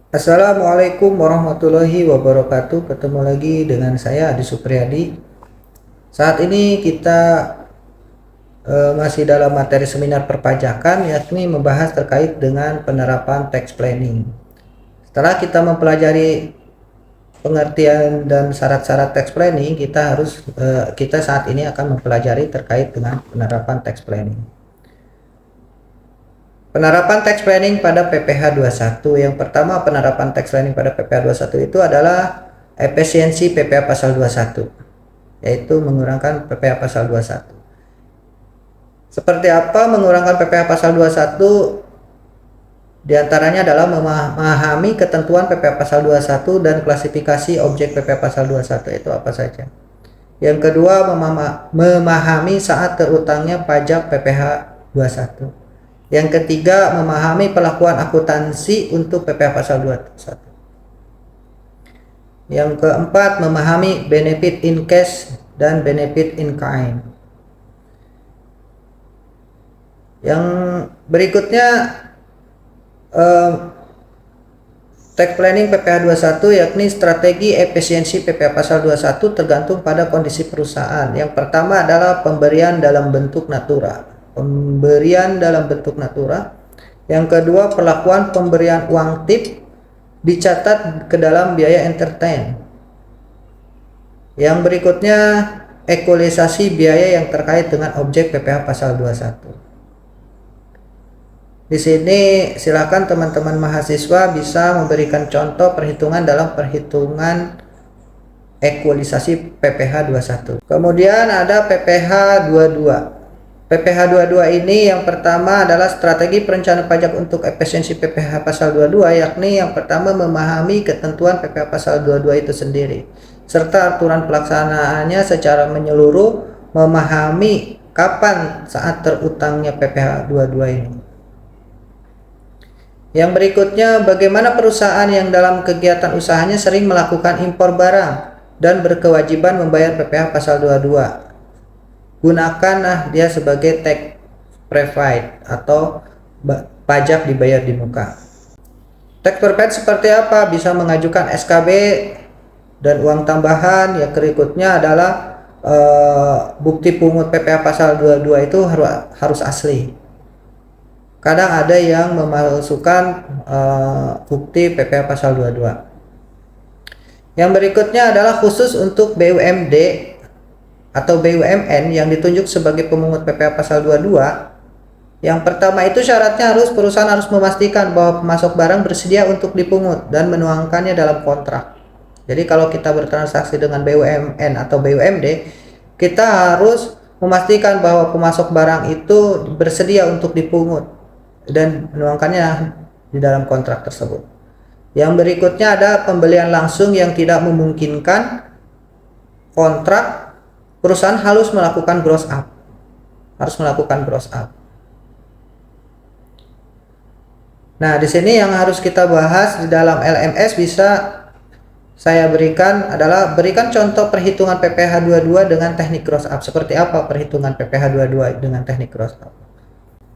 Assalamualaikum warahmatullahi wabarakatuh. Ketemu lagi dengan saya Adi Supriyadi. Saat ini kita masih dalam materi seminar perpajakan, yakni membahas terkait dengan penerapan tax planning. Setelah kita mempelajari pengertian dan syarat-syarat tax planning, kita saat ini akan mempelajari terkait dengan penerapan tax planning. Penerapan tax planning pada PPh 21. Yang pertama, penerapan tax planning pada PPh 21 itu adalah efisiensi PPh pasal 21, yaitu mengurangkan PPh pasal 21. Seperti apa mengurangkan PPh pasal 21? Di antaranya adalah memahami ketentuan PPh pasal 21 dan klasifikasi objek PPh pasal 21 itu apa saja. Yang kedua, memahami saat terutangnya pajak PPh 21. Yang ketiga, memahami pelakuan akuntansi untuk PPh pasal 21. Yang keempat, memahami benefit in cash dan benefit in kind. Yang berikutnya, tax planning PPh 21 yakni strategi efisiensi PPh pasal 21 tergantung pada kondisi perusahaan. Yang pertama adalah pemberian dalam bentuk natura. Yang kedua, perlakuan pemberian uang tip dicatat ke dalam biaya entertain. Yang berikutnya, ekualisasi biaya yang terkait dengan objek PPh pasal 21. Di sini silakan teman-teman mahasiswa bisa memberikan contoh perhitungan dalam perhitungan ekualisasi PPh 21. Kemudian ada PPh 22. PPh 22 ini yang pertama adalah strategi perencanaan pajak untuk efisiensi PPh pasal 22, yakni yang pertama memahami ketentuan PPh pasal 22 itu sendiri serta aturan pelaksanaannya secara menyeluruh, memahami kapan saat terutangnya PPh 22 ini. Yang berikutnya, bagaimana perusahaan yang dalam kegiatan usahanya sering melakukan impor barang dan berkewajiban membayar PPh pasal 22. Gunakanlah dia sebagai tax prepaid atau pajak dibayar di muka. Tax prepaid seperti apa? Bisa mengajukan SKB dan uang tambahan. Yang berikutnya adalah bukti pungut PPh pasal 22 itu harus asli. Kadang ada yang memalsukan bukti PPh pasal 22. Yang berikutnya adalah khusus untuk BUMD atau BUMN yang ditunjuk sebagai pemungut PPh pasal 22. Yang pertama itu syaratnya perusahaan harus memastikan bahwa pemasok barang bersedia untuk dipungut dan menuangkannya dalam kontrak. Jadi kalau kita bertransaksi dengan BUMN atau BUMD, kita harus memastikan bahwa pemasok barang itu bersedia untuk dipungut dan menuangkannya di dalam kontrak tersebut. Yang berikutnya ada pembelian langsung yang tidak memungkinkan kontrak. Perusahaan harus melakukan gross up. Nah, di sini yang harus kita bahas di dalam LMS bisa saya berikan adalah berikan contoh perhitungan PPh 22 dengan teknik gross up. Seperti apa perhitungan PPh 22 dengan teknik gross up?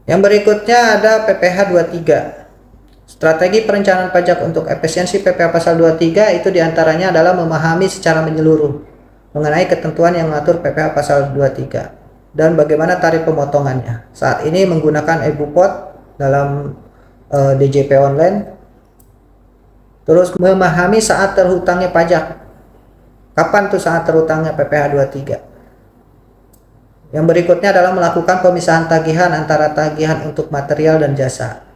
Yang berikutnya ada PPh 23. Strategi perencanaan pajak untuk efisiensi PPh pasal 23 itu diantaranya adalah memahami secara menyeluruh mengenai ketentuan yang mengatur PPh pasal 23 dan bagaimana tarif pemotongannya. Saat ini menggunakan e-Bupot dalam DJP online. Terus memahami saat terhutangnya pajak. Kapan tuh saat terhutangnya PPh 23? Yang berikutnya adalah melakukan pemisahan tagihan antara tagihan untuk material dan jasa.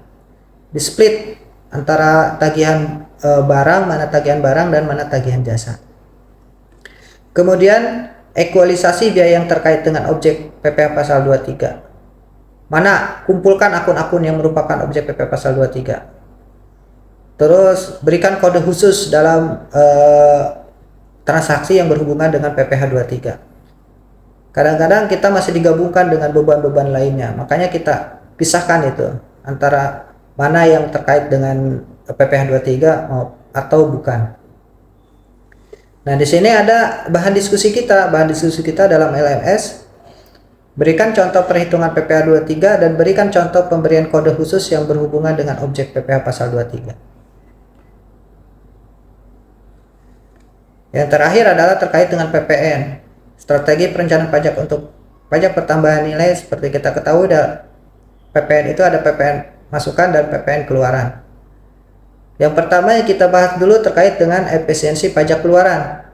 Di split antara tagihan barang, mana tagihan barang dan mana tagihan jasa. Kemudian ekualisasi biaya yang terkait dengan objek PPh pasal 23. Mana kumpulkan akun-akun yang merupakan objek PPh pasal 23. Terus berikan kode khusus dalam transaksi yang berhubungan dengan PPh 23. Kadang-kadang kita masih digabungkan dengan beban-beban lainnya. Makanya kita pisahkan itu antara mana yang terkait dengan PPh 23 atau bukan. Nah, di sini ada bahan diskusi kita dalam LMS. Berikan contoh perhitungan PPh 23 dan berikan contoh pemberian kode khusus yang berhubungan dengan objek PPh pasal 23. Yang terakhir adalah terkait dengan PPN. Strategi perencanaan pajak untuk pajak pertambahan nilai, seperti kita ketahui PPN itu ada PPN masukan dan PPN keluaran. Yang pertama yang kita bahas dulu terkait dengan efisiensi pajak keluaran.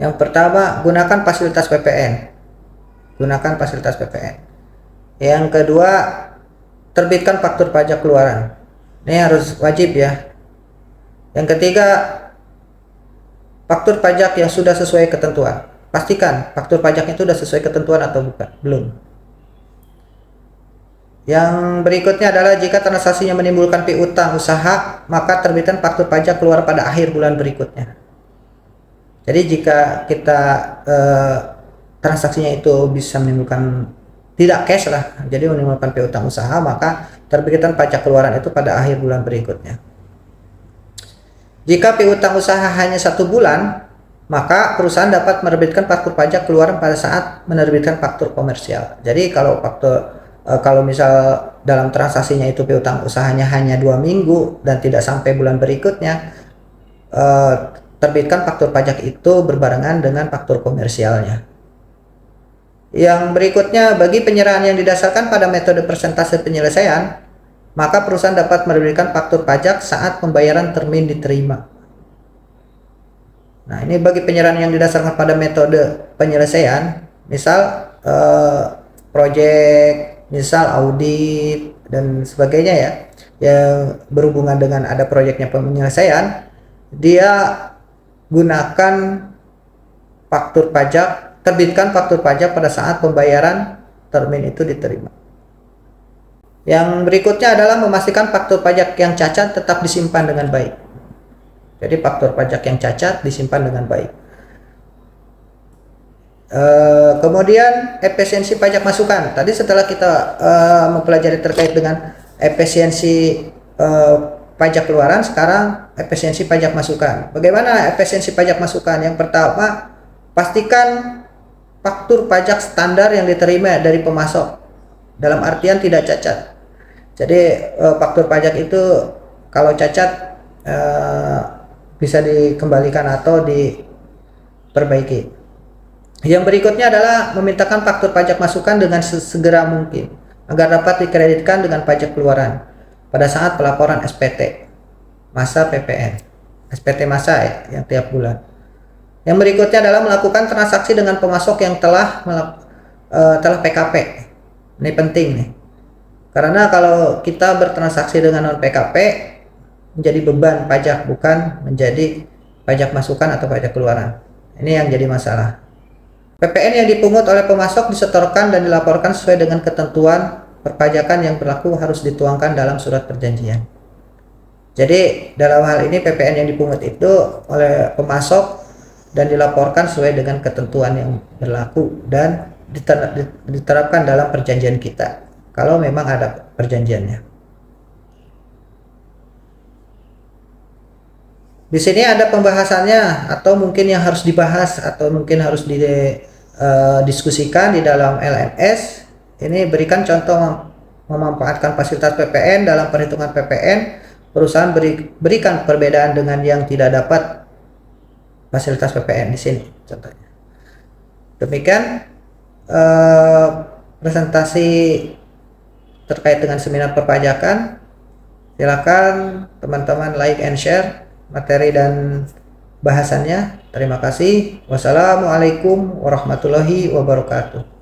Yang pertama, gunakan fasilitas PPN. Gunakan fasilitas PPN. Yang kedua, terbitkan faktur pajak keluaran. Ini harus wajib ya. Yang ketiga, faktur pajak yang sudah sesuai ketentuan. Pastikan faktur pajak itu sudah sesuai ketentuan atau bukan, belum. Yang berikutnya adalah jika transaksinya menimbulkan piutang usaha, maka terbitkan faktur pajak keluar pada akhir bulan berikutnya. Jadi jika kita transaksinya itu bisa menimbulkan tidak cash lah, jadi menimbulkan piutang usaha, maka terbitkan pajak keluaran itu pada akhir bulan berikutnya. Jika piutang usaha hanya 1 bulan, maka perusahaan dapat menerbitkan faktur pajak keluaran pada saat menerbitkan faktur komersial. Jadi kalau misal dalam transaksinya itu piutang usahanya hanya 2 minggu dan tidak sampai bulan berikutnya, terbitkan faktur pajak itu berbarengan dengan faktur komersialnya. Yang berikutnya, bagi penyerahan yang didasarkan pada metode persentase penyelesaian, maka perusahaan dapat menerbitkan faktur pajak saat pembayaran termin diterima. Nah, ini bagi penyerahan yang didasarkan pada metode penyelesaian, misal proyek, misal audit dan sebagainya ya, yang berhubungan dengan ada proyeknya penyelesaian, dia gunakan faktur pajak, terbitkan faktur pajak pada saat pembayaran termin itu diterima. Yang berikutnya adalah memastikan faktur pajak yang cacat tetap disimpan dengan baik. Jadi faktur pajak yang cacat disimpan dengan baik. Kemudian efisiensi pajak masukan. Tadi setelah kita mempelajari terkait dengan efisiensi pajak keluaran, sekarang efisiensi pajak masukan. Bagaimana efisiensi pajak masukan? Yang pertama, pastikan faktur pajak standar yang diterima dari pemasok, dalam artian tidak cacat. Jadi faktur pajak itu kalau cacat bisa dikembalikan atau diperbaiki. Yang berikutnya adalah memintakan faktur pajak masukan dengan sesegera mungkin agar dapat dikreditkan dengan pajak keluaran pada saat pelaporan SPT masa PPN, SPT masa ya, yang tiap bulan. Yang berikutnya adalah melakukan transaksi dengan pemasok yang telah PKP. Ini penting nih, karena kalau kita bertransaksi dengan non PKP menjadi beban pajak, bukan menjadi pajak masukan atau pajak keluaran. Ini yang jadi masalah. PPN yang dipungut oleh pemasok disetorkan dan dilaporkan sesuai dengan ketentuan perpajakan yang berlaku, harus dituangkan dalam surat perjanjian. Jadi dalam hal ini PPN yang dipungut itu oleh pemasok dan dilaporkan sesuai dengan ketentuan yang berlaku dan diterapkan dalam perjanjian kita, kalau memang ada perjanjiannya. Di sini ada pembahasannya, atau mungkin yang harus dibahas atau mungkin harus didiskusikan di dalam LMS. Ini berikan contoh memanfaatkan fasilitas PPN. Dalam perhitungan PPN, perusahaan berikan perbedaan dengan yang tidak dapat fasilitas PPN di sini contohnya. Demikian presentasi terkait dengan seminar perpajakan. Silakan teman-teman like and share materi dan bahasannya. Terima kasih. Wassalamualaikum warahmatullahi wabarakatuh.